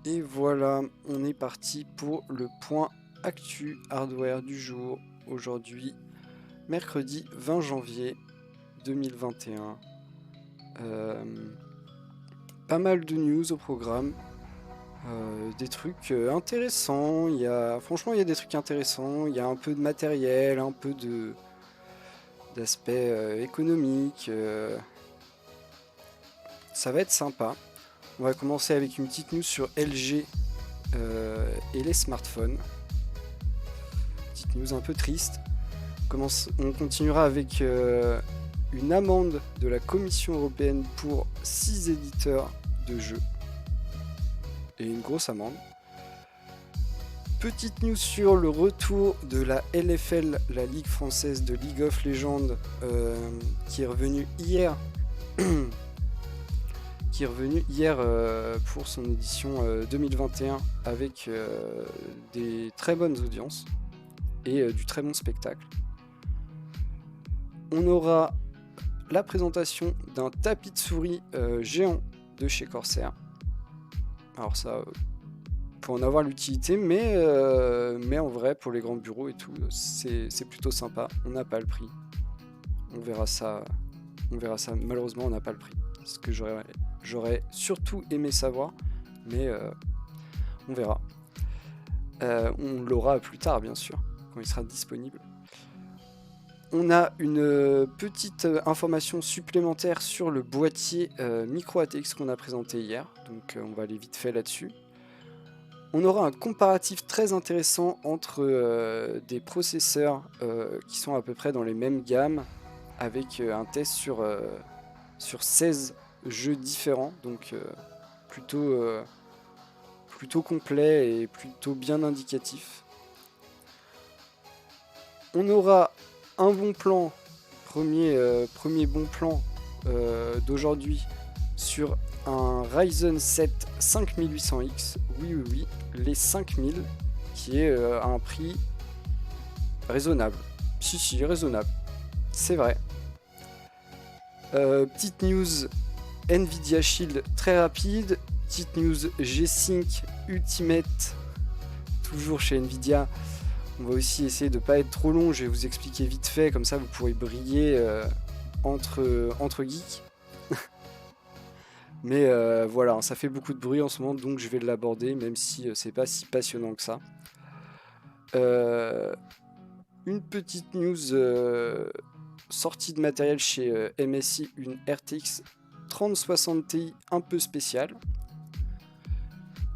Et voilà, on est parti pour le point actu hardware du jour. Aujourd'hui, mercredi 20 janvier 2021. Euh, Pas mal de news au programme. Des trucs intéressants. Franchement, il y a des trucs intéressants. Il y a un peu de matériel, un peu d'aspect économique. Ça va être sympa. On va commencer avec une petite news sur LG et les smartphones. Petite news un peu triste. On continuera avec une amende de la Commission européenne pour 6 éditeurs de jeux. Et une grosse amende. Petite news sur le retour de la LFL, la Ligue française de League of Legends, qui est revenue hier. Pour son édition 2021 avec des très bonnes audiences et du très bon spectacle. On aura la présentation d'un tapis de souris géant de chez Corsair. Alors ça, pour en avoir l'utilité, mais en vrai, pour les grands bureaux et tout, c'est plutôt sympa. On n'a pas le prix. On verra ça. Malheureusement, on n'a pas le prix. Ce que j'aurais surtout aimé savoir, mais on verra. On l'aura plus tard, bien sûr, quand il sera disponible. On a une petite information supplémentaire sur le boîtier micro ATX qu'on a présenté hier, donc on va aller vite fait là-dessus. On aura un comparatif très intéressant entre des processeurs qui sont à peu près dans les mêmes gammes, avec un test sur 16 jeux différents, donc plutôt complet et plutôt bien indicatif. On aura un bon plan, premier bon plan d'aujourd'hui sur un Ryzen 7 5800X, oui, les 5000, qui est à un prix raisonnable. Si, raisonnable, c'est vrai. Petite news Nvidia Shield très rapide, petite news G-Sync Ultimate, toujours chez Nvidia. On va aussi essayer de ne pas être trop long, je vais vous expliquer vite fait, comme ça vous pourrez briller entre geeks. Mais voilà, ça fait beaucoup de bruit en ce moment, donc je vais l'aborder, même si c'est pas si passionnant que ça. Une petite news sortie de matériel chez MSI, une RTX 3060 Ti un peu spéciale.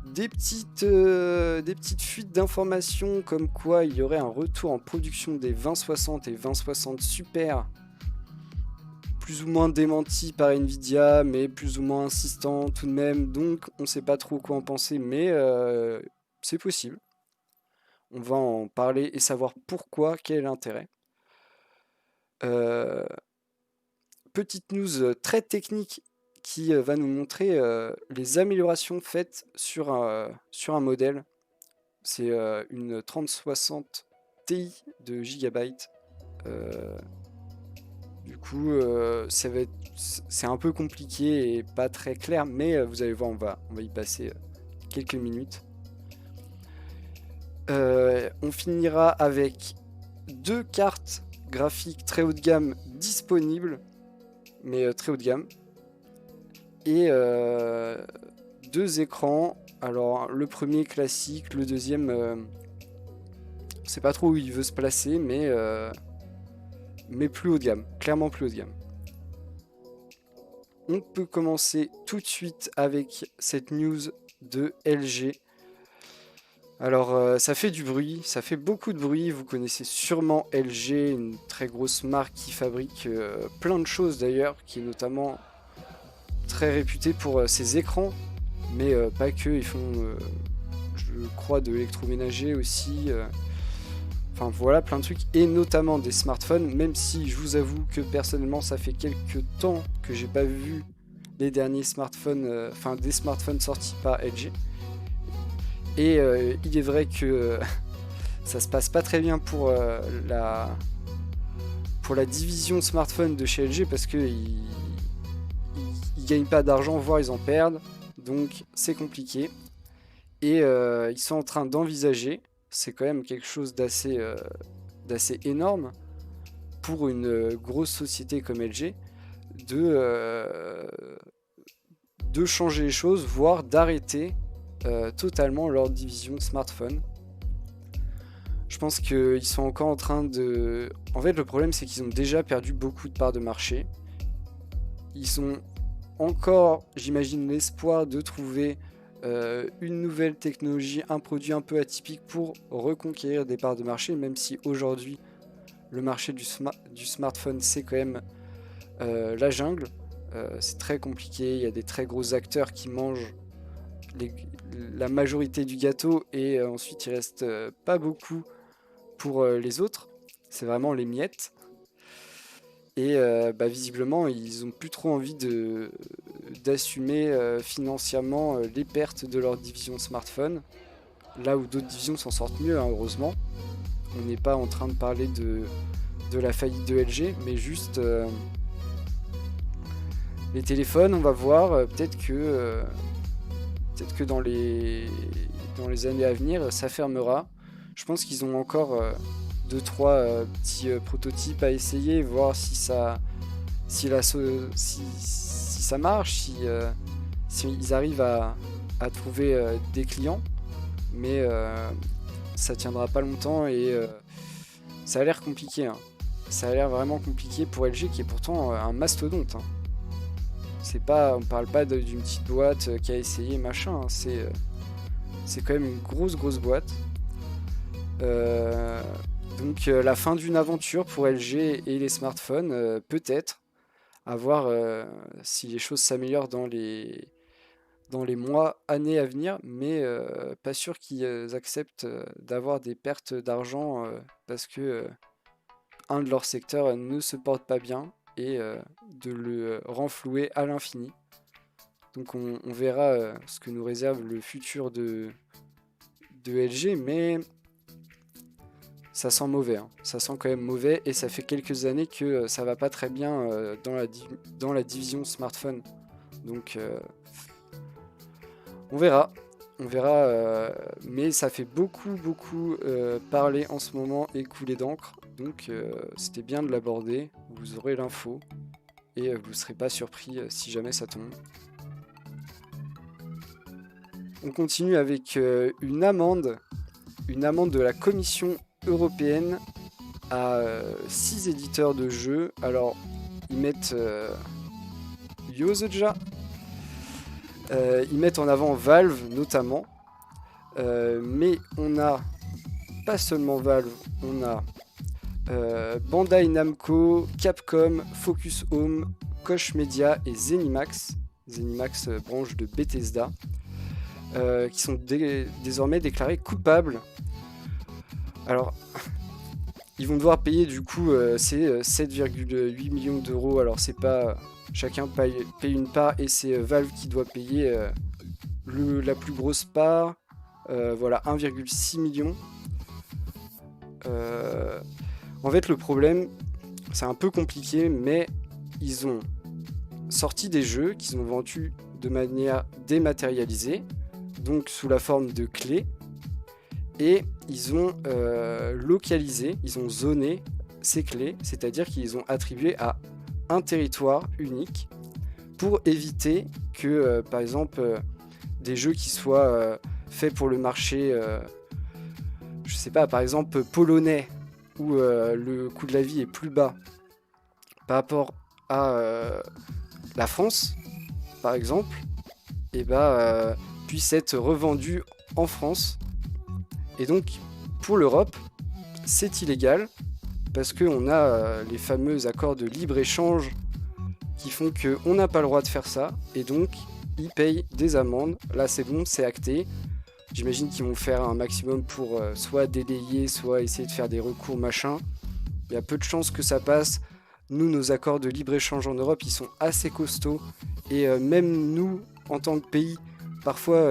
Des petites fuites d'informations comme quoi il y aurait un retour en production des 2060 et 2060 Super, plus ou moins démenti par Nvidia, mais plus ou moins insistant tout de même, donc on sait pas trop quoi en penser, mais c'est possible. On va en parler et savoir pourquoi, quel est l'intérêt. Petite news très technique qui va nous montrer les améliorations faites sur un modèle. C'est une 3060 Ti de Gigabyte. Du coup, c'est un peu compliqué et pas très clair, mais vous allez voir, on va y passer quelques minutes. On finira avec 2 cartes graphiques très haut de gamme disponibles, mais très haut de gamme. Et 2 écrans. Alors le premier classique, le deuxième, on sait pas trop où il veut se placer, mais plus haut de gamme, clairement plus haut de gamme. On peut commencer tout de suite avec cette news de LG. Alors ça fait du bruit, ça fait beaucoup de bruit, vous connaissez sûrement LG, une très grosse marque qui fabrique plein de choses d'ailleurs, qui est notamment très réputée pour ses écrans, mais pas que, ils font je crois de l'électroménager aussi, enfin voilà, plein de trucs, et notamment des smartphones, même si je vous avoue que personnellement ça fait quelques temps que j'ai pas vu les derniers smartphones, des smartphones sortis par LG. Et il est vrai que ça se passe pas très bien pour la division smartphone de chez LG, parce qu'ils gagnent pas d'argent, voire ils en perdent, donc c'est compliqué. Et ils sont en train d'envisager, c'est quand même quelque chose d'assez énorme pour une grosse société comme LG, de changer les choses, voire d'arrêter totalement leur division smartphone. Je pense qu'ils sont encore en train de... En fait, le problème, c'est qu'ils ont déjà perdu beaucoup de parts de marché. Ils ont encore, j'imagine, l'espoir de trouver une nouvelle technologie, un produit un peu atypique pour reconquérir des parts de marché, même si aujourd'hui, le marché du smartphone, c'est quand même la jungle. C'est très compliqué, il y a des très gros acteurs qui mangent la majorité du gâteau et ensuite il reste pas beaucoup pour les autres. C'est vraiment les miettes. Et visiblement, ils ont plus trop envie d'assumer financièrement les pertes de leur division smartphone. Là où d'autres divisions s'en sortent mieux, hein, heureusement. On n'est pas en train de parler de la faillite de LG, mais juste les téléphones, on va voir. Peut-être que dans les années à venir, ça fermera. Je pense qu'ils ont encore 2-3 petits prototypes à essayer, voir si ça marche, si ils arrivent à trouver des clients. Mais ça tiendra pas longtemps et ça a l'air compliqué, hein. Ça a l'air vraiment compliqué pour LG qui est pourtant un mastodonte, hein. On parle pas d'une petite boîte qui a essayé machin, hein. C'est quand même une grosse boîte. Donc la fin d'une aventure pour LG et les smartphones, peut-être. À voir si les choses s'améliorent dans les mois, années à venir, mais pas sûr qu'ils acceptent d'avoir des pertes d'argent parce que un de leurs secteurs ne se porte pas bien et de le renflouer à l'infini. Donc on verra ce que nous réserve le futur de LG, mais ça sent mauvais, hein. Ça sent quand même mauvais et ça fait quelques années que ça va pas très bien dans la division smartphone. Donc on verra, mais ça fait beaucoup parler en ce moment et couler d'encre. Donc c'était bien de l'aborder, vous aurez l'info et vous ne serez pas surpris si jamais ça tombe. On continue avec une amende de la Commission européenne à 6 éditeurs de jeux. Alors ils mettent Yosoja, ils mettent en avant Valve notamment, mais on a pas seulement Valve, on a Bandai Namco, Capcom, Focus Home, Koch Media et Zenimax, branche de Bethesda, qui sont désormais déclarés coupables. Alors, ils vont devoir payer du coup ces 7,8 millions d'euros. Alors, c'est pas chacun paye une part et c'est Valve qui doit payer la plus grosse part. Voilà, 1,6 million. En fait, le problème, c'est un peu compliqué, mais ils ont sorti des jeux qu'ils ont vendus de manière dématérialisée, donc sous la forme de clés, et ils ont localisé, ils ont zoné ces clés, c'est-à-dire qu'ils ont attribué à un territoire unique pour éviter que, par exemple, des jeux qui soient faits pour le marché, je sais pas, par exemple polonais, où le coût de la vie est plus bas par rapport à la France, par exemple, et puisse être revendu en France. Et donc, pour l'Europe, c'est illégal, parce qu'on a les fameux accords de libre-échange qui font qu'on n'a pas le droit de faire ça, et donc ils payent des amendes. Là, c'est bon, c'est acté. J'imagine qu'ils vont faire un maximum pour soit délayer, soit essayer de faire des recours, machin. Il y a peu de chances que ça passe. Nous, nos accords de libre-échange en Europe, ils sont assez costauds. Et même nous, en tant que pays, parfois,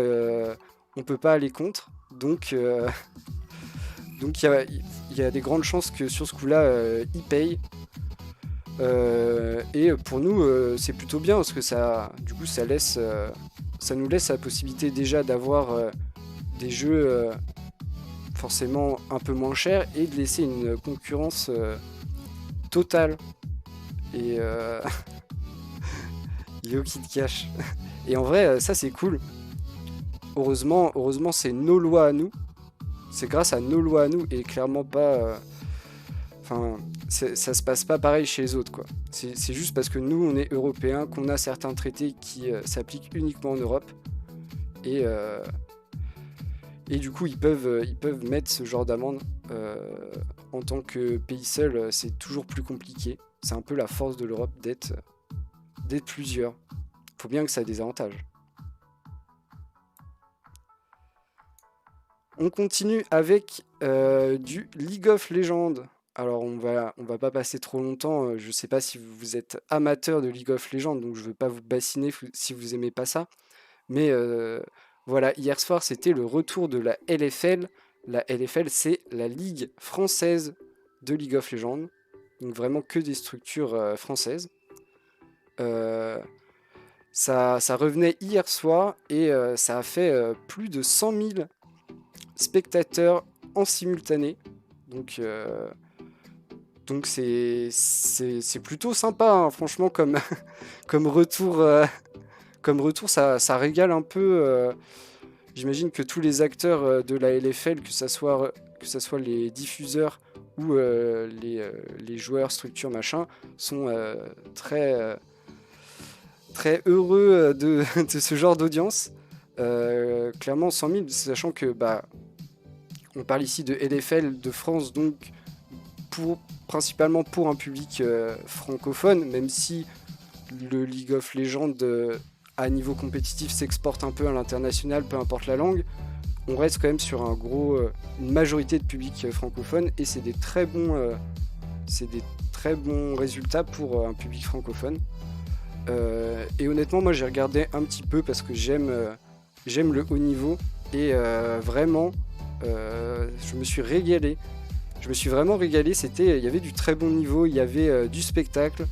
on peut pas aller contre. Donc il y a des grandes chances que sur ce coup-là, ils payent. Et pour nous, c'est plutôt bien parce que ça nous laisse la possibilité déjà d'avoir des jeux forcément un peu moins chers et de laisser une concurrence totale. Et Yo qui te cache. Et en vrai, ça c'est cool. Heureusement, c'est nos lois à nous. C'est grâce à nos lois à nous et clairement pas. Enfin, ça se passe pas pareil chez les autres, quoi. C'est juste parce que nous, on est européens, qu'on a certains traités qui s'appliquent uniquement en Europe. Et, euh, et du coup, ils peuvent mettre ce genre d'amende. En tant que pays seul, c'est toujours plus compliqué. C'est un peu la force de l'Europe d'être plusieurs. Faut bien que ça ait des avantages. On continue avec du League of Legends. Alors on va pas passer trop longtemps. Je sais pas si vous êtes amateur de League of Legends, donc je veux pas vous bassiner si vous aimez pas ça. Mais voilà, hier soir c'était le retour de la LFL. La LFL, c'est la Ligue française de League of Legends. Donc vraiment que des structures françaises. Euh, ça revenait hier soir et ça a fait plus de 100 000 spectateurs en simultané. Donc c'est plutôt sympa, hein, franchement, comme, comme retour. Comme retour, ça régale un peu. J'imagine que tous les acteurs de la LFL, que ça soit les diffuseurs ou les joueurs, structures, machin, sont très heureux de ce genre d'audience. Clairement, 100 000, sachant que bah, on parle ici de LFL de France, donc principalement pour un public francophone, même si le League of Legends à niveau compétitif s'exporte un peu à l'international, peu importe la langue, on reste quand même sur une majorité de public francophone et c'est des très bons résultats pour un public francophone. Et honnêtement, moi j'ai regardé un petit peu parce que j'aime le haut niveau et vraiment je me suis régalé. Je me suis vraiment régalé. Il y avait du très bon niveau, il y avait du spectacle,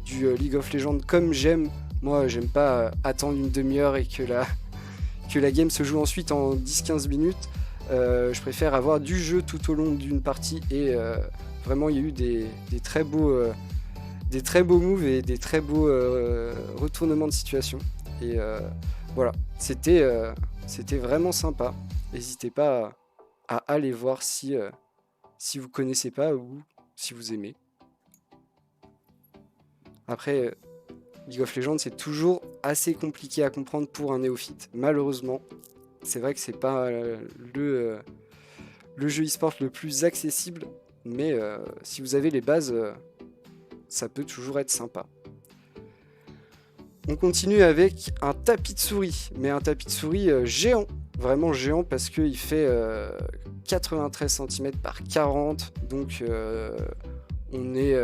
du League of Legends comme j'aime. Moi, j'aime pas attendre une demi-heure et que la game se joue ensuite en 10-15 minutes. Je préfère avoir du jeu tout au long d'une partie et vraiment, il y a eu des très beaux moves et des très beaux retournements de situation. Et voilà, c'était vraiment sympa. N'hésitez pas à aller voir si vous connaissez pas ou si vous aimez. Après, League of Legends, c'est toujours assez compliqué à comprendre pour un néophyte. Malheureusement, c'est vrai que c'est pas le jeu e-sport le plus accessible, mais si vous avez les bases, ça peut toujours être sympa. On continue avec un tapis de souris, mais un tapis de souris géant, vraiment géant parce qu'il fait 93 cm par 40, donc on est...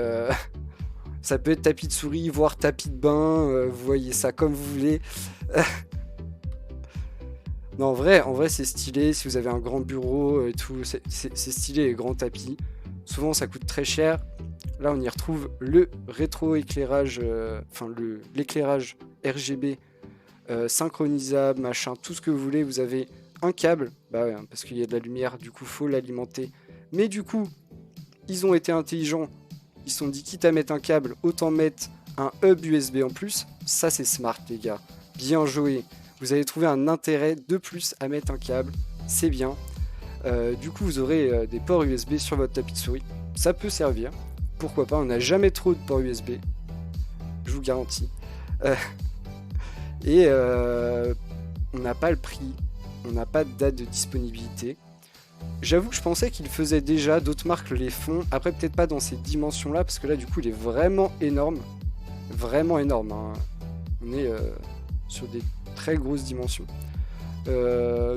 ça peut être tapis de souris, voire tapis de bain, vous voyez ça comme vous voulez. Non, en vrai c'est stylé, si vous avez un grand bureau et tout, c'est stylé les grands tapis. Souvent ça coûte très cher. Là on y retrouve le rétroéclairage, l'éclairage RGB synchronisable, machin, tout ce que vous voulez. Vous avez un câble, bah ouais, parce qu'il y a de la lumière, du coup faut l'alimenter. Mais du coup, ils ont été intelligents, ils se sont dit quitte à mettre un câble, autant mettre un hub USB en plus. Ça c'est smart les gars, bien joué. Vous allez trouver un intérêt de plus à mettre un câble, c'est bien. Du coup vous aurez des ports USB sur votre tapis de souris, ça peut servir. Pourquoi pas, on n'a jamais trop de ports USB, je vous garantis. Et on n'a pas le prix, on n'a pas de date de disponibilité. J'avoue que je pensais qu'il faisait déjà, d'autres marques les font. Après peut-être pas dans ces dimensions là, parce que là du coup il est vraiment énorme. Vraiment énorme, hein. On est sur des très grosses dimensions.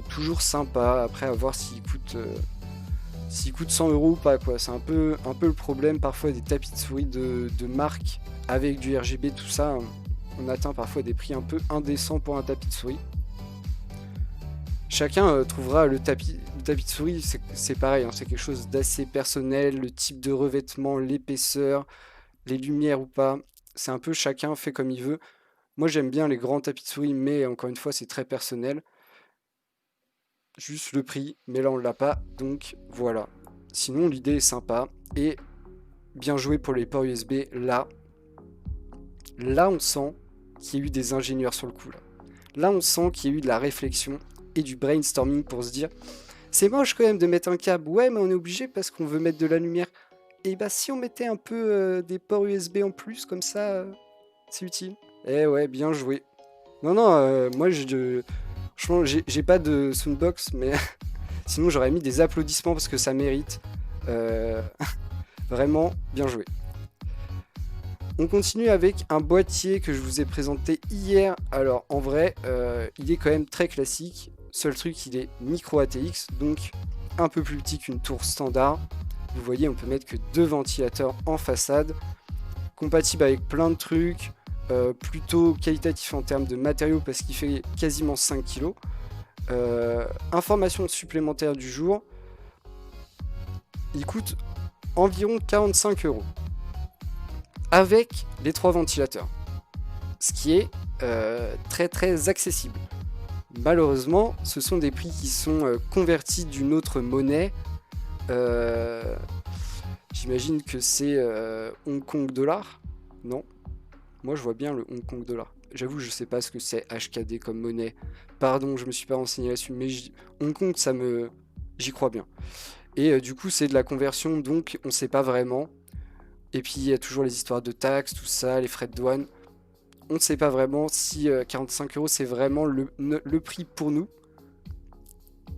Toujours sympa, après à voir s'il coûte 100 € ou pas, quoi. C'est un peu le problème parfois des tapis de souris de marque avec du RGB, tout ça. On atteint parfois des prix un peu indécents pour un tapis de souris. Chacun trouvera le tapis de souris, c'est pareil, hein, c'est quelque chose d'assez personnel, le type de revêtement, l'épaisseur, les lumières ou pas. C'est un peu chacun fait comme il veut. Moi j'aime bien les grands tapis de souris, mais encore une fois c'est très personnel. juste le prix, mais là on l'a pas, donc voilà. Sinon l'idée est sympa, et bien joué pour les ports USB, là on sent qu'il y a eu des ingénieurs sur le coup, là on sent qu'il y a eu de la réflexion et du brainstorming pour se dire, c'est moche quand même de mettre un câble, ouais mais on est obligé parce qu'on veut mettre de la lumière, et bah si on mettait un peu des ports USB en plus, comme ça, c'est utile. Eh ouais, bien joué. Non, non, moi, franchement, j'ai pas de soundbox, mais sinon, j'aurais mis des applaudissements parce que ça mérite. Euh, Vraiment, bien joué. On continue avec un boîtier que je vous ai présenté hier. Alors, en vrai, il est quand même très classique. Seul truc, il est micro ATX, donc un peu plus petit qu'une tour standard. Vous voyez, on peut mettre que 2 ventilateurs en façade. Compatible avec plein de trucs. Plutôt qualitatif en termes de matériaux parce qu'il fait quasiment 5 kg. Information supplémentaire du jour, il coûte environ 45 € avec les 3 ventilateurs, ce qui est très très accessible. Malheureusement, ce sont des prix qui sont convertis d'une autre monnaie. J'imagine que c'est Hong Kong dollar, non? Moi, je vois bien le Hong Kong dollar. J'avoue, je sais pas ce que c'est HKD comme monnaie. Pardon, je me suis pas renseigné là-dessus, mais Hong Kong, j'y crois bien. Et du coup, c'est de la conversion, donc on sait pas vraiment. Et puis, il y a toujours les histoires de taxes, tout ça, les frais de douane. On ne sait pas vraiment si 45 € c'est vraiment le prix pour nous.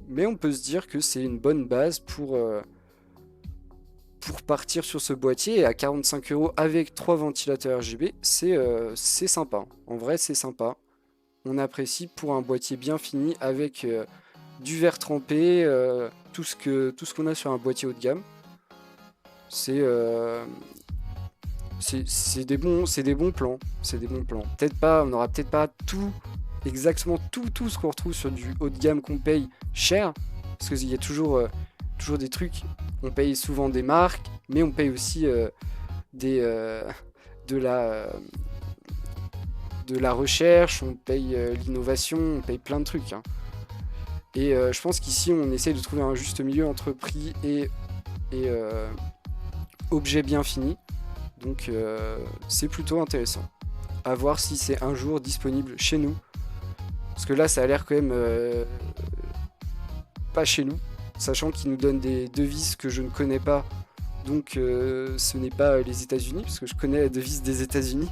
Mais on peut se dire que c'est une bonne base pour partir sur ce boîtier, et à 45 € avec 3 ventilateurs RGB, c'est sympa. En vrai, c'est sympa. On apprécie pour un boîtier bien fini avec du verre trempé, tout ce qu'on a sur un boîtier haut de gamme. C'est des bons plans. C'est des bons plans. Peut-être pas, on n'aura peut-être pas exactement tout ce qu'on retrouve sur du haut de gamme qu'on paye cher, parce qu'il y a toujours des trucs. On paye souvent des marques, mais on paye aussi de la recherche, on paye l'innovation, on paye plein de trucs. Hein. Et je pense qu'ici, on essaye de trouver un juste milieu entre prix et objet bien fini. Donc c'est plutôt intéressant. À voir si c'est un jour disponible chez nous. Parce que là, ça a l'air quand même pas chez nous. Sachant qu'ils nous donnent des devises que je ne connais pas. Donc ce n'est pas les États-Unis, parce que je connais la devise des États-Unis.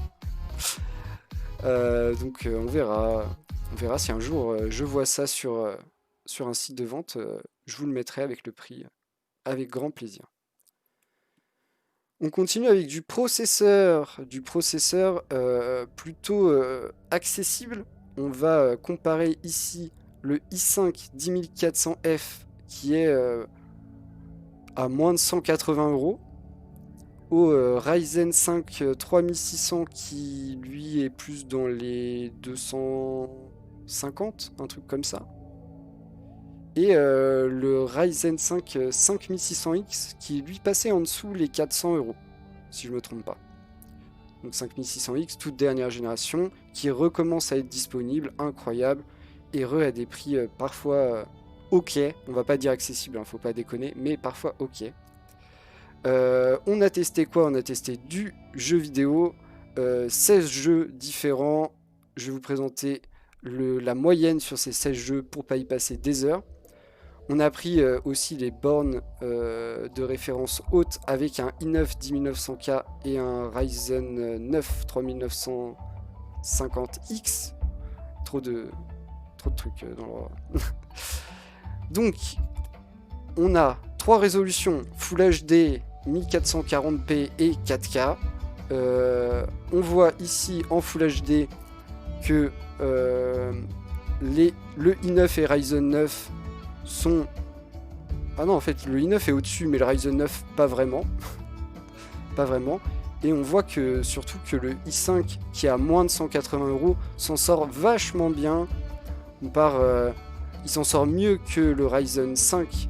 Donc on verra. On verra si un jour je vois ça sur un site de vente. Je vous le mettrai avec le prix, avec grand plaisir. On continue avec du processeur plutôt accessible. On va comparer ici le i5 10400F qui est à moins de 180 € au Ryzen 5 3600 qui lui est plus dans les 250, un truc comme ça. Et le Ryzen 5 5600X qui lui passait en dessous les 400 €, si je me trompe pas. Donc 5600X, toute dernière génération, qui recommence à être disponible, incroyable, et à des prix parfois ok, on va pas dire accessible, hein, faut pas déconner, mais parfois ok. On a testé quoi? On a testé du jeu vidéo, 16 jeux différents. Je vais vous présenter la moyenne sur ces 16 jeux pour pas y passer des heures. On a pris aussi les bornes de référence haute avec un i9 10900K et un Ryzen 9 3950X. Trop de trucs dans le... Donc, on a 3 résolutions Full HD, 1440p et 4K. On voit ici en Full HD que le i9 et Ryzen 9 sont... Ah non, en fait, le i9 est au-dessus, mais le Ryzen 9, pas vraiment. Pas vraiment. Et on voit que surtout que le i5, qui est à moins de 180 € s'en sort vachement bien. Il s'en sort mieux que le Ryzen 5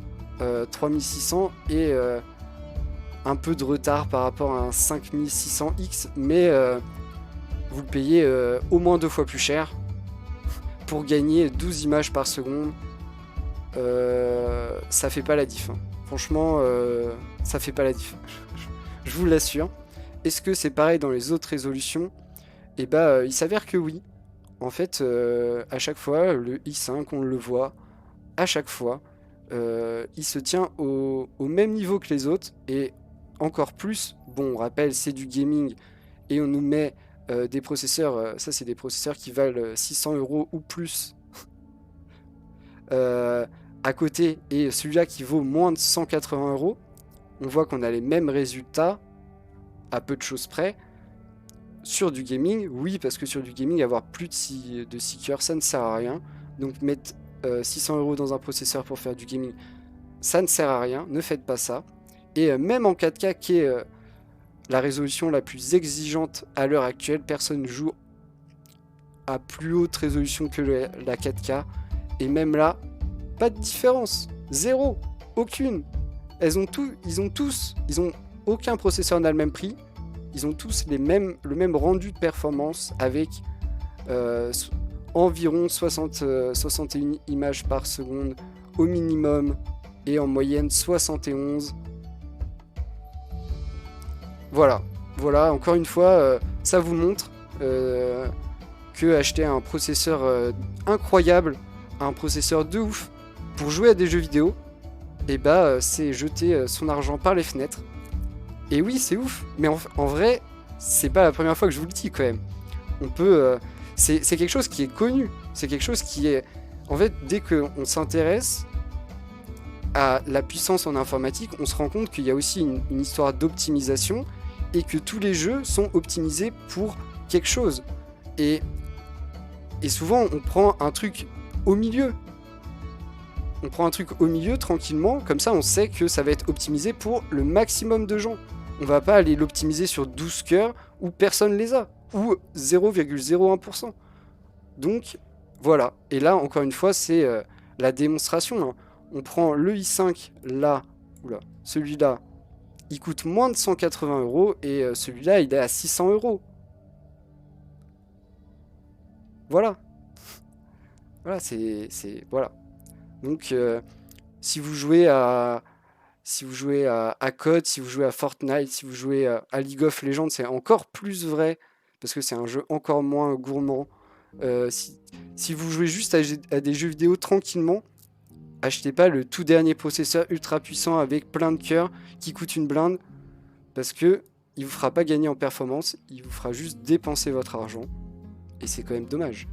3600 et un peu de retard par rapport à un 5600X, mais vous le payez au moins 2 fois plus cher pour gagner 12 images par seconde. ça fait pas la diff. Hein. Franchement, ça fait pas la diff. Je vous l'assure. Est-ce que c'est pareil dans les autres résolutions? Et bah, il s'avère que oui. En fait, à chaque fois, le i5, on le voit, à chaque fois, il se tient au même niveau que les autres, et encore plus, bon, on rappelle, c'est du gaming, et on nous met des processeurs, ça c'est des processeurs qui valent 600 € ou plus à côté, et celui-là qui vaut moins de 180 €, on voit qu'on a les mêmes résultats, à peu de choses près, sur du gaming. Oui, parce que sur du gaming, avoir plus de 6 cœurs, ça ne sert à rien. Donc mettre 600 € dans un processeur pour faire du gaming, ça ne sert à rien, ne faites pas ça. Et même en 4K, qui est la résolution la plus exigeante à l'heure actuelle, personne ne joue à plus haute résolution que la 4K. Et même là, pas de différence. Zéro. Aucune. Ils ont aucun processeur n'a le même prix. Ils ont tous le même rendu de performance avec environ 61 images par seconde au minimum et en moyenne 71. Voilà, encore une fois, ça vous montre que acheter un processeur incroyable, un processeur de ouf pour jouer à des jeux vidéo, et bah c'est jeter son argent par les fenêtres. Et oui, c'est ouf, mais en vrai, c'est pas la première fois que je vous le dis quand même. On peut, c'est quelque chose qui est connu, c'est quelque chose qui est, en fait, dès qu'on s'intéresse à la puissance en informatique, on se rend compte qu'il y a aussi une histoire d'optimisation et que tous les jeux sont optimisés pour quelque chose. Et souvent, on prend un truc au milieu. On prend un truc au milieu tranquillement, comme ça on sait que ça va être optimisé pour le maximum de gens. On va pas aller l'optimiser sur 12 cœurs où personne les a, ou 0,01%. Donc voilà, et là encore une fois c'est la démonstration. Hein. On prend le i5 là, celui-là, il coûte moins de 180 € et celui-là il est à 600 €. Voilà. Voilà, voilà. Donc si vous jouez à COD, si vous jouez à Fortnite, si vous jouez à League of Legends, c'est encore plus vrai parce que c'est un jeu encore moins gourmand. Si vous jouez juste à des jeux vidéo tranquillement, achetez pas le tout dernier processeur ultra puissant avec plein de cœurs qui coûte une blinde parce que il vous fera pas gagner en performance, il vous fera juste dépenser votre argent et c'est quand même dommage.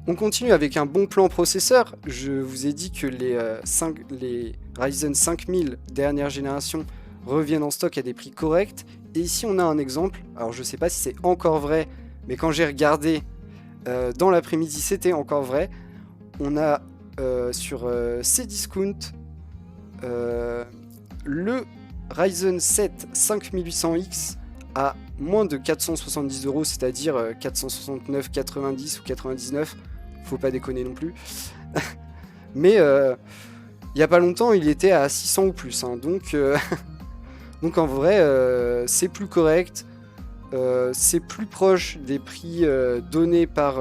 On continue avec un bon plan processeur. Je vous ai dit que les Ryzen 5000 dernière génération reviennent en stock à des prix corrects. Et ici, on a un exemple. Alors, je ne sais pas si c'est encore vrai, mais quand j'ai regardé dans l'après-midi, c'était encore vrai. On a sur Cdiscount le Ryzen 7 5800X à moins de 470 €, c'est-à-dire 469,90 ou 99. Faut pas déconner non plus. Mais il y a pas longtemps, il était à 600 ou plus. Hein, donc en vrai, c'est plus correct. C'est plus proche des prix donnés par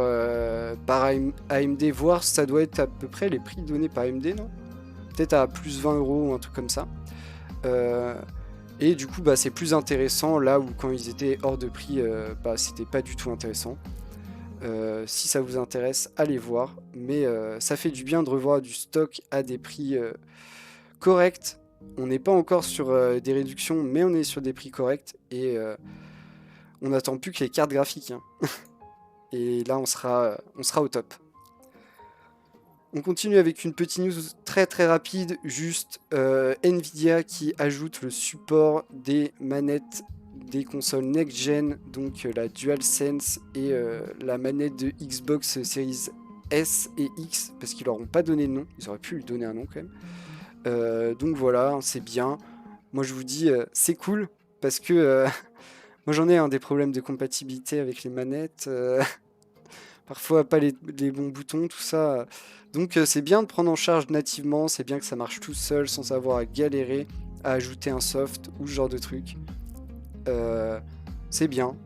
AMD, voire ça doit être à peu près les prix donnés par AMD, non? Peut-être à plus 20 € ou un truc comme ça. Et du coup, c'est plus intéressant là où quand ils étaient hors de prix, c'était pas du tout intéressant. Si ça vous intéresse, allez voir. Mais ça fait du bien de revoir du stock à des prix corrects. On n'est pas encore sur des réductions, mais on est sur des prix corrects. Et on n'attend plus que les cartes graphiques. Hein. Et là, on sera au top. On continue avec une petite news très très rapide. Juste Nvidia qui ajoute le support des manettes des consoles next-gen, donc la DualSense et la manette de Xbox Series S et X, parce qu'ils leur ont pas donné de nom, ils auraient pu lui donner un nom quand même. Donc voilà, c'est bien. Moi je vous dis, c'est cool, parce que moi j'en ai des problèmes de compatibilité avec les manettes, parfois pas les bons boutons, tout ça. Donc c'est bien de prendre en charge nativement, c'est bien que ça marche tout seul sans avoir à galérer à ajouter un soft ou ce genre de truc. C'est bien.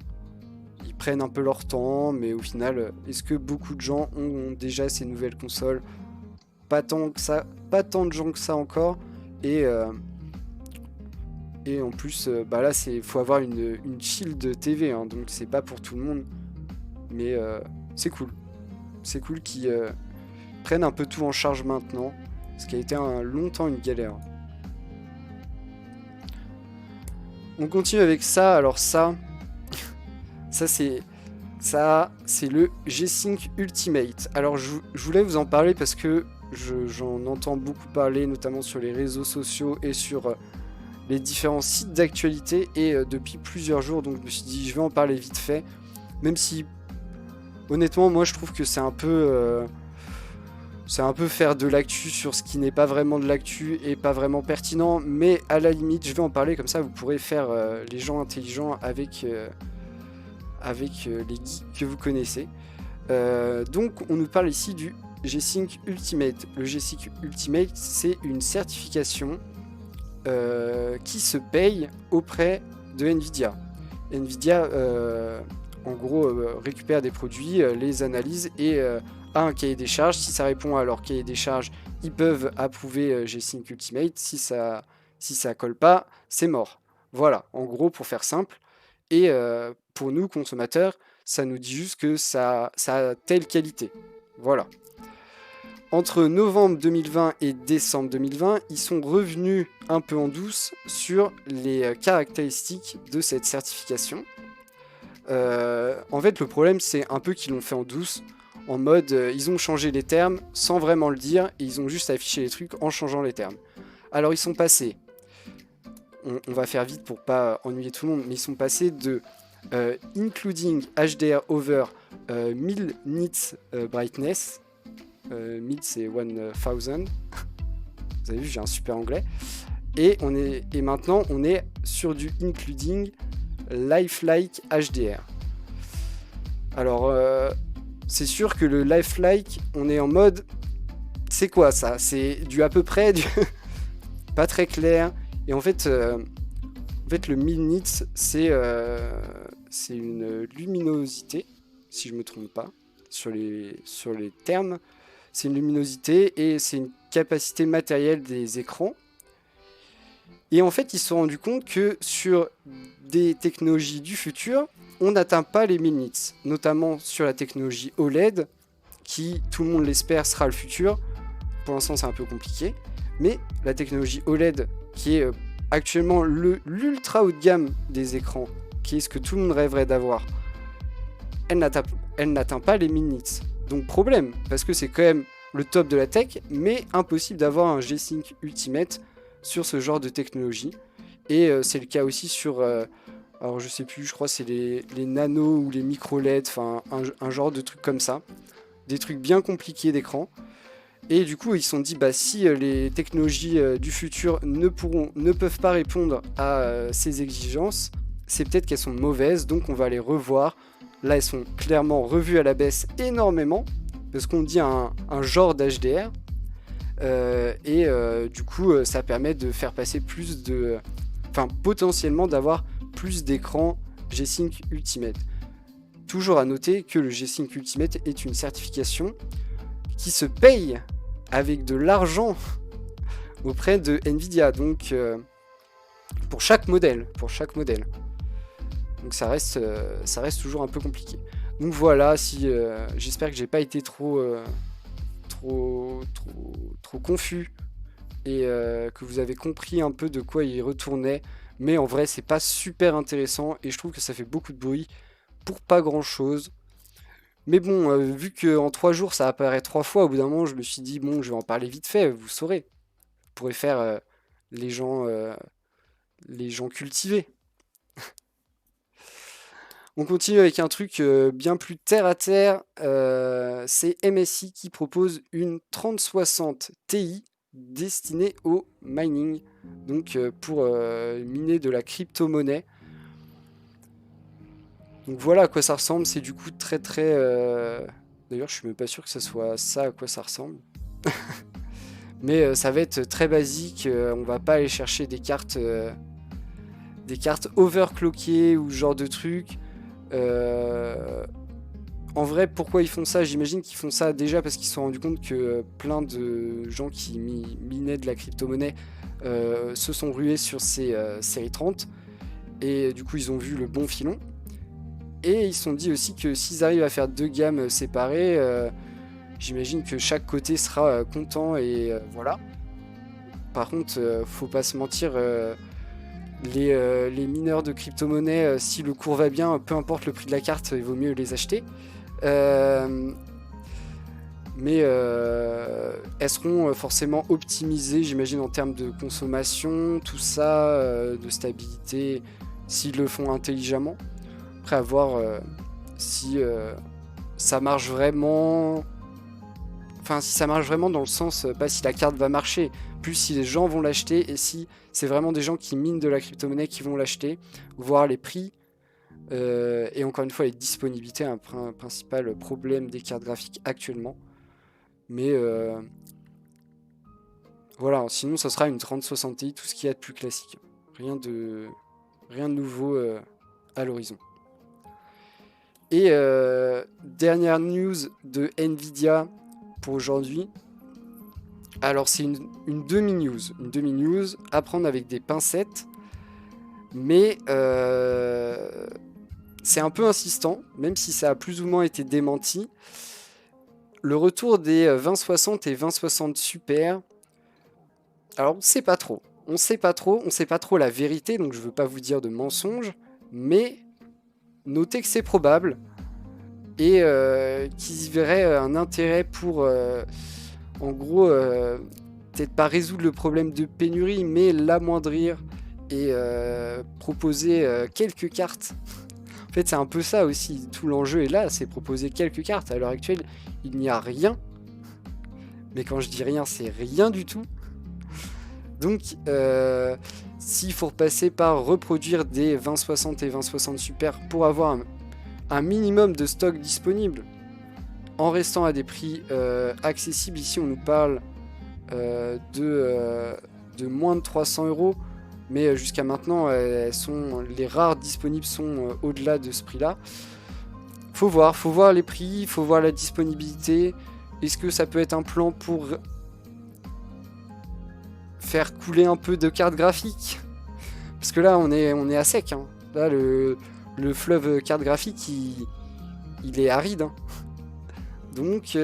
Ils prennent un peu leur temps, mais au final, est-ce que beaucoup de gens ont déjà ces nouvelles consoles? pas tant que ça, pas tant de gens que ça encore. Et en plus, bah là, faut avoir une Shield TV, hein, donc c'est pas pour tout le monde. Mais c'est cool. C'est cool qu'ils prennent un peu tout en charge maintenant, ce qui a été longtemps une galère. On continue avec ça. Alors ça c'est le G-Sync Ultimate. Alors je voulais vous en parler parce que j'en entends beaucoup parler, notamment sur les réseaux sociaux et sur les différents sites d'actualité, et depuis plusieurs jours, donc je me suis dit je vais en parler vite fait, même si honnêtement moi je trouve que c'est un peu faire de l'actu sur ce qui n'est pas vraiment de l'actu et pas vraiment pertinent, mais à la limite je vais en parler, comme ça vous pourrez faire les gens intelligents avec les geeks que vous connaissez. Donc on nous parle ici du G-Sync Ultimate. Le G-Sync Ultimate, c'est une certification qui se paye auprès de Nvidia. Nvidia en gros récupère des produits, les analyse et a un cahier des charges. Si ça répond à leur cahier des charges, ils peuvent approuver G-Sync Ultimate. Si ça colle pas, c'est mort. Voilà, en gros, pour faire simple. Et pour nous, consommateurs, ça nous dit juste que ça a telle qualité. Voilà. Entre novembre 2020 et décembre 2020, ils sont revenus un peu en douce sur les caractéristiques de cette certification. En fait, le problème, c'est un peu qu'ils l'ont fait en douce, en mode, ils ont changé les termes sans vraiment le dire, et ils ont juste affiché les trucs en changeant les termes. Alors, ils sont passés, on va faire vite pour pas ennuyer tout le monde, mais ils sont passés de including HDR over 1000 nits brightness. 1000 c'est 1000. Vous avez vu, j'ai un super anglais. Et maintenant on est sur du including lifelike HDR. Alors c'est sûr que le lifelike, on est en mode, c'est quoi ça? C'est du à peu près, pas très clair. Et en fait le 1000 nits, c'est une luminosité, si je me trompe pas, sur les termes. C'est une luminosité et c'est une capacité matérielle des écrans. Et en fait, ils se sont rendus compte que sur des technologies du futur, on n'atteint pas les 1000 nits, notamment sur la technologie OLED, qui, tout le monde l'espère, sera le futur. Pour l'instant, c'est un peu compliqué. Mais la technologie OLED, qui est actuellement l'ultra haut de gamme des écrans, qui est ce que tout le monde rêverait d'avoir, elle n'atteint pas les 1000 nits. Donc problème, parce que c'est quand même le top de la tech, mais impossible d'avoir un G-Sync Ultimate sur ce genre de technologie. Et c'est le cas aussi sur, alors je sais plus, je crois que c'est les nano ou les micro LED, enfin un genre de truc comme ça. Des trucs bien compliqués d'écran. Et du coup, ils se sont dit, bah, si les technologies du futur ne peuvent pas répondre à ces exigences, c'est peut-être qu'elles sont mauvaises, donc on va les revoir. Là, elles sont clairement revues à la baisse énormément, parce qu'on dit un genre d'HDR. Du coup, ça permet de faire passer plus de... Enfin, potentiellement d'avoir plus d'écrans G-Sync Ultimate. Toujours à noter que le G-Sync Ultimate est une certification qui se paye avec de l'argent auprès de Nvidia, donc pour chaque modèle. Donc ça reste toujours un peu compliqué. Donc voilà, j'espère que j'ai pas été trop confus et que vous avez compris un peu de quoi il retournait. Mais en vrai, c'est pas super intéressant et je trouve que ça fait beaucoup de bruit pour pas grand chose. Mais bon, vu qu'en 3 jours ça apparaît 3 fois, au bout d'un moment je me suis dit, bon, je vais en parler vite fait, vous saurez. Vous pourrez faire les gens cultivés. On continue avec un truc bien plus terre à terre. C'est MSI qui propose une 3060 Ti destinée au mining, donc pour miner de la crypto-monnaie. Donc voilà à quoi ça ressemble, c'est du coup très très... D'ailleurs je suis même pas sûr que ce soit ça à quoi ça ressemble. Mais ça va être très basique, on va pas aller chercher des cartes overclockées ou ce genre de trucs. En vrai, pourquoi ils font ça? J'imagine qu'ils font ça déjà parce qu'ils se sont rendus compte que plein de gens qui minaient de la crypto-monnaie se sont rués sur ces séries 30. Et du coup, ils ont vu le bon filon. Et ils se sont dit aussi que s'ils arrivent à faire 2 gammes séparées, j'imagine que chaque côté sera content et voilà. Par contre, faut pas se mentir, les mineurs de crypto-monnaie, si le cours va bien, peu importe le prix de la carte, il vaut mieux les acheter. Mais elles seront forcément optimisées, j'imagine, en termes de consommation, tout ça, de stabilité, s'ils le font intelligemment. Après, à voir si ça marche vraiment. Enfin, si ça marche vraiment dans le sens, pas si la carte va marcher, plus si les gens vont l'acheter et si c'est vraiment des gens qui minent de la crypto-monnaie qui vont l'acheter, voir les prix. Et encore une fois, les disponibilités, un principal problème des cartes graphiques actuellement. Mais voilà, sinon ça sera une 3060 Ti, tout ce qu'il y a de plus classique. Rien de nouveau à l'horizon. Et dernière news de Nvidia pour aujourd'hui. Alors c'est une demi-news. Une demi-news à prendre avec des pincettes. Mais c'est un peu insistant, même si ça a plus ou moins été démenti. Le retour des 2060 et 2060 Super. Alors on ne sait pas trop. On sait pas trop la vérité, donc je veux pas vous dire de mensonges, mais notez que c'est probable et qu'ils y verraient un intérêt pour, en gros, peut-être pas résoudre le problème de pénurie, mais l'amoindrir et proposer quelques cartes. En fait, c'est un peu ça aussi. Tout l'enjeu est là, c'est proposer quelques cartes. À l'heure actuelle, il n'y a rien. Mais quand je dis rien, c'est rien du tout. Donc, s'il faut repasser par reproduire des 2060 et 2060 Super pour avoir un minimum de stock disponible, en restant à des prix accessibles, ici on nous parle de moins de 300 €, mais jusqu'à maintenant, les rares disponibles sont au-delà de ce prix-là. Faut voir les prix, faut voir la disponibilité. Est-ce que ça peut être un plan pour faire couler un peu de cartes graphiques? Parce que là, on est à sec. Hein. Là, le fleuve carte graphique, il est aride. Hein. Donc,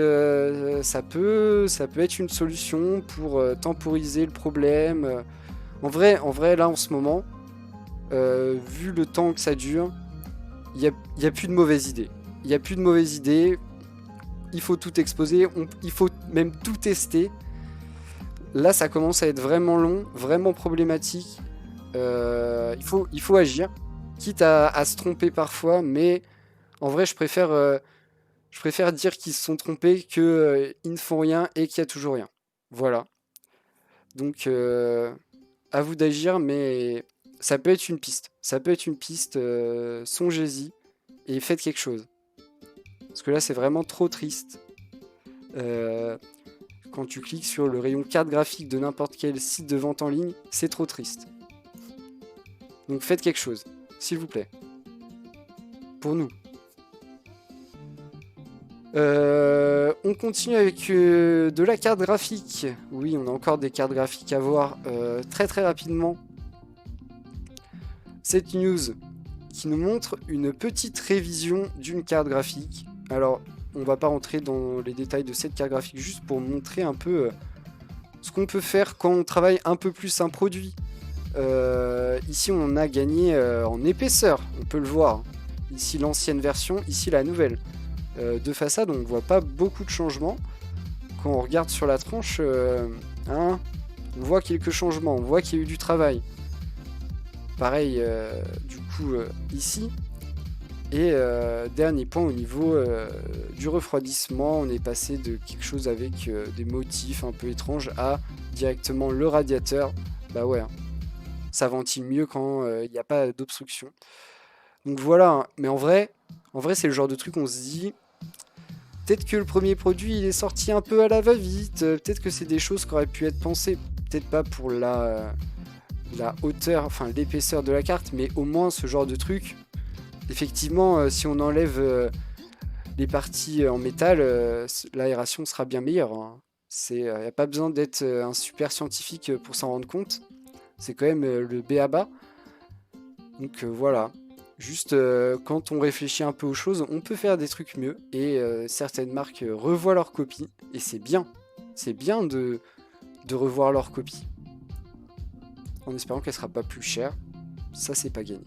ça peut être une solution pour temporiser le problème. En vrai, là, en ce moment, vu le temps que ça dure, il n'y a plus de mauvaises idées. Il n'y a plus de mauvaises idées. Il faut tout exposer. Il faut même tout tester. Là, ça commence à être vraiment long, vraiment problématique. Il faut agir, quitte à se tromper parfois, mais en vrai, je préfère dire qu'ils se sont trompés qu'ils ne font rien et qu'il y a toujours rien. Voilà. Donc, à vous d'agir, mais ça peut être une piste. Ça peut être une piste. Songez-y et faites quelque chose. Parce que là, c'est vraiment trop triste. Quand tu cliques sur le rayon carte graphique de n'importe quel site de vente en ligne, c'est trop triste. Donc faites quelque chose, s'il vous plaît. Pour nous. On continue avec de la carte graphique. Oui, on a encore des cartes graphiques à voir très très rapidement. Cette news qui nous montre une petite révision d'une carte graphique. Alors, on va pas rentrer dans les détails de cette carte graphique, juste pour montrer un peu ce qu'on peut faire quand on travaille un peu plus un produit. Ici, on a gagné en épaisseur, on peut le voir. Ici, l'ancienne version, ici, la nouvelle. De façade, on ne voit pas beaucoup de changements. Quand on regarde sur la tranche, on voit quelques changements, on voit qu'il y a eu du travail. Pareil, du coup, ici. Et dernier point au niveau du refroidissement, on est passé de quelque chose avec des motifs un peu étranges à directement le radiateur. Bah ouais, hein. Ça ventile mieux quand il n'y a pas d'obstruction. Donc voilà, mais en vrai c'est le genre de truc où on se dit peut-être que le premier produit il est sorti un peu à la va-vite, peut-être que c'est des choses qui auraient pu être pensées, peut-être pas pour la hauteur, enfin l'épaisseur de la carte, mais au moins ce genre de truc. Effectivement, si on enlève les parties en métal, l'aération sera bien meilleure, hein. Il n'y a pas besoin d'être un super scientifique pour s'en rendre compte. C'est quand même le b.a.-ba. Donc voilà. Juste quand on réfléchit un peu aux choses, on peut faire des trucs mieux. Et certaines marques revoient leurs copies. Et c'est bien. C'est bien de revoir leurs copies. En espérant qu'elle ne sera pas plus chère. Ça, c'est pas gagné.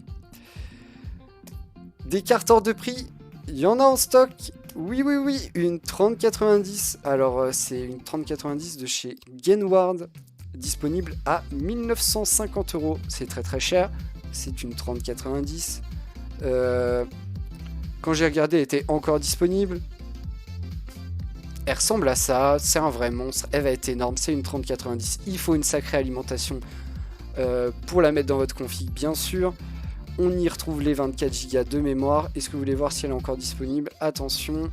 Des cartes hors de prix, il y en a en stock. Oui, oui, oui, une 3090. Alors, c'est une 3090 de chez Gainward, disponible à 1950 €. C'est très très cher. C'est une 3090. Quand j'ai regardé, elle était encore disponible. Elle ressemble à ça. C'est un vrai monstre. Elle va être énorme. C'est une 3090. Il faut une sacrée alimentation pour la mettre dans votre config, bien sûr. On y retrouve les 24 Go de mémoire. Est-ce que vous voulez voir si elle est encore disponible? Attention,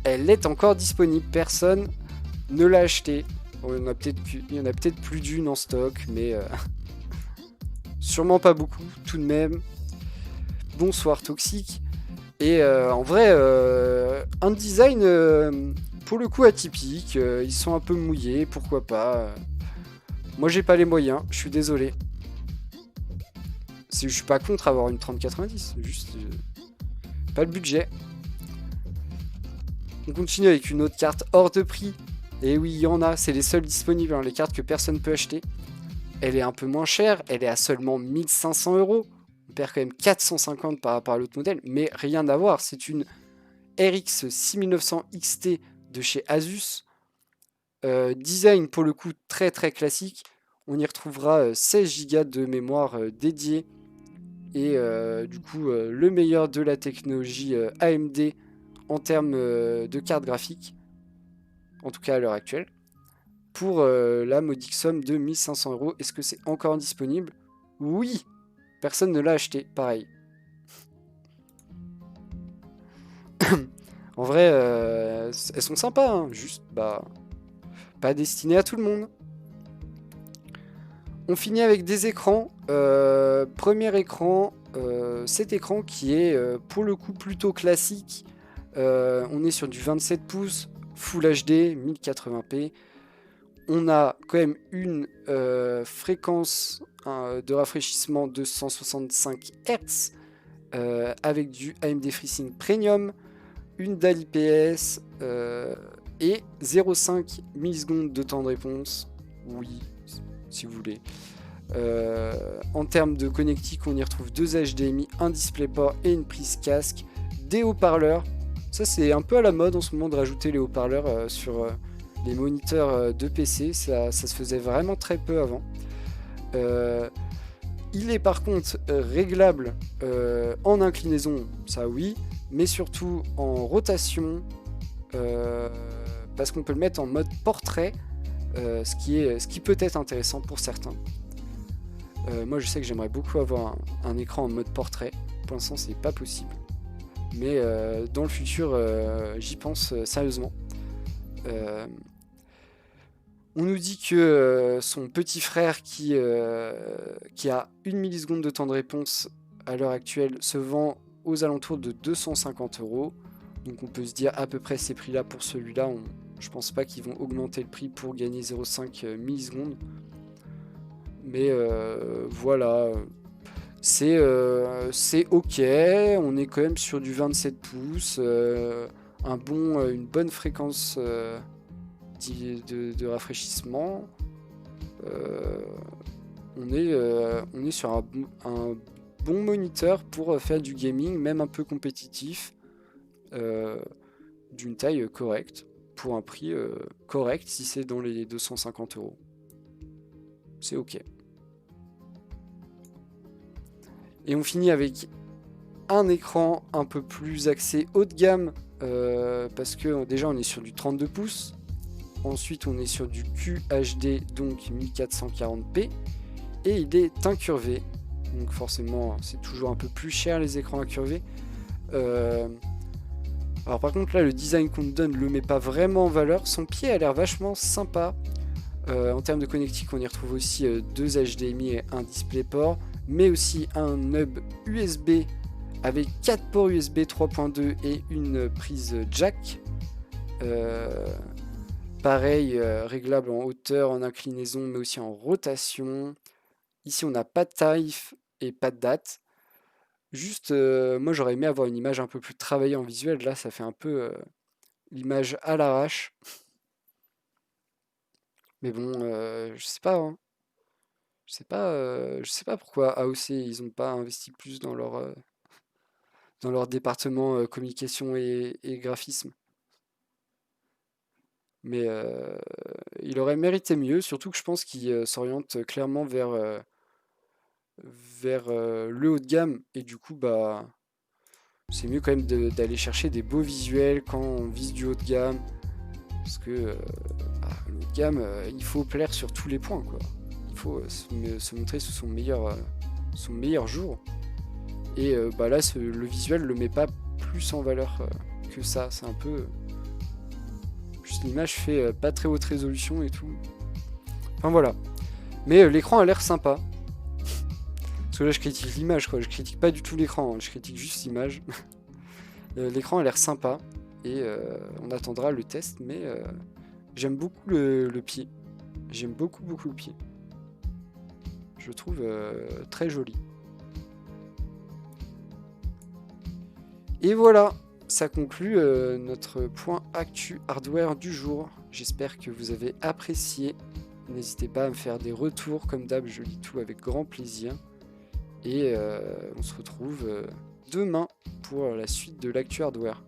elle est encore disponible. Personne ne l'a acheté. Bon, il y en a peut-être plus d'une en stock, mais sûrement pas beaucoup tout de même. Bonsoir Toxique. Et en vrai, un design pour le coup atypique. Ils sont un peu mouillés, pourquoi pas. Moi j'ai pas les moyens, je suis désolé. Je suis pas contre avoir une 3090, juste pas le budget. On continue avec une autre carte hors de prix. Et oui, il y en a, c'est les seules disponibles, hein, les cartes que personne peut acheter. Elle est un peu moins chère, elle est à seulement 1500 €. On perd quand même 450 par rapport à l'autre modèle, mais rien à voir. C'est une RX 6900 XT de chez Asus. Design pour le coup très très classique. On y retrouvera 16 Go de mémoire dédiée. Et du coup, le meilleur de la technologie AMD en termes de carte graphique. En tout cas à l'heure actuelle. Pour la modique somme de 1500 €. Est-ce que c'est encore disponible? Oui! Personne ne l'a acheté, pareil. En vrai, elles sont sympas, hein, juste pas destinées à tout le monde. On finit avec des écrans. Premier écran, cet écran qui est pour le coup plutôt classique. On est sur du 27 pouces, Full HD, 1080p. On a quand même une fréquence de rafraîchissement de 165 Hz avec du AMD FreeSync Premium, une dalle IPS et 0,5 millisecondes de temps de réponse. Oui, si vous voulez. En termes de connectique, on y retrouve deux HDMI, un DisplayPort et une prise casque, des haut-parleurs. Ça, c'est un peu à la mode en ce moment de rajouter les haut-parleurs sur les moniteurs de PC. Ça se faisait vraiment très peu avant. Il est par contre réglable en inclinaison, ça oui, mais surtout en rotation, parce qu'on peut le mettre en mode portrait, ce qui peut être intéressant pour certains. Moi je sais que j'aimerais beaucoup avoir un écran en mode portrait. Pour l'instant c'est pas possible, mais dans le futur j'y pense sérieusement. On nous dit que son petit frère qui a 1 milliseconde de temps de réponse à l'heure actuelle se vend aux alentours de 250 €. Donc on peut se dire à peu près ces prix là pour celui-là. Je pense pas qu'ils vont augmenter le prix pour gagner 0,5 millisecondes. Mais voilà, c'est ok, on est quand même sur du 27 pouces, une bonne fréquence de rafraîchissement. On est sur un bon moniteur pour faire du gaming, même un peu compétitif, d'une taille correcte, pour un prix correct si c'est dans les 250 €. C'est ok. Et on finit avec un écran un peu plus axé haut de gamme, parce que déjà on est sur du 32 pouces. Ensuite on est sur du QHD, donc 1440p, et il est incurvé, donc forcément c'est toujours un peu plus cher les écrans incurvés. Alors par contre là le design qu'on te donne le met pas vraiment en valeur. Son pied a l'air vachement sympa. En termes de connectique, on y retrouve aussi deux HDMI et un DisplayPort, mais aussi un hub USB avec 4 ports USB 3.2 et une prise jack. Pareil, réglable en hauteur, en inclinaison, mais aussi en rotation. Ici, on n'a pas de tarif et pas de date. Juste, moi, j'aurais aimé avoir une image un peu plus travaillée en visuel. Là, ça fait un peu l'image à l'arrache. Mais bon, je sais pas, hein. Je sais pas pourquoi AOC, ils ont pas investi plus dans leur département communication et graphisme. Mais il aurait mérité mieux, surtout que je pense qu'il s'oriente clairement vers le haut de gamme. Et du coup, bah, c'est mieux quand même d'aller chercher des beaux visuels quand on vise du haut de gamme. Parce que bah, le haut de gamme, il faut plaire sur tous les points, quoi. Il faut se montrer sous son meilleur jour. Et bah là, le visuel le met pas plus en valeur que ça. C'est un peu... juste l'image fait pas très haute résolution et tout. Enfin voilà. Mais l'écran a l'air sympa. Parce que là, je critique l'image, quoi. Je critique pas du tout l'écran, hein. Je critique juste l'image. L'écran a l'air sympa. Et on attendra le test. Mais j'aime beaucoup le pied. J'aime beaucoup le pied. Je le trouve très joli. Et voilà, ça conclut notre point actu hardware du jour. J'espère que vous avez apprécié. N'hésitez pas à me faire des retours, comme d'hab, je lis tout avec grand plaisir. Et on se retrouve demain pour la suite de l'actu hardware.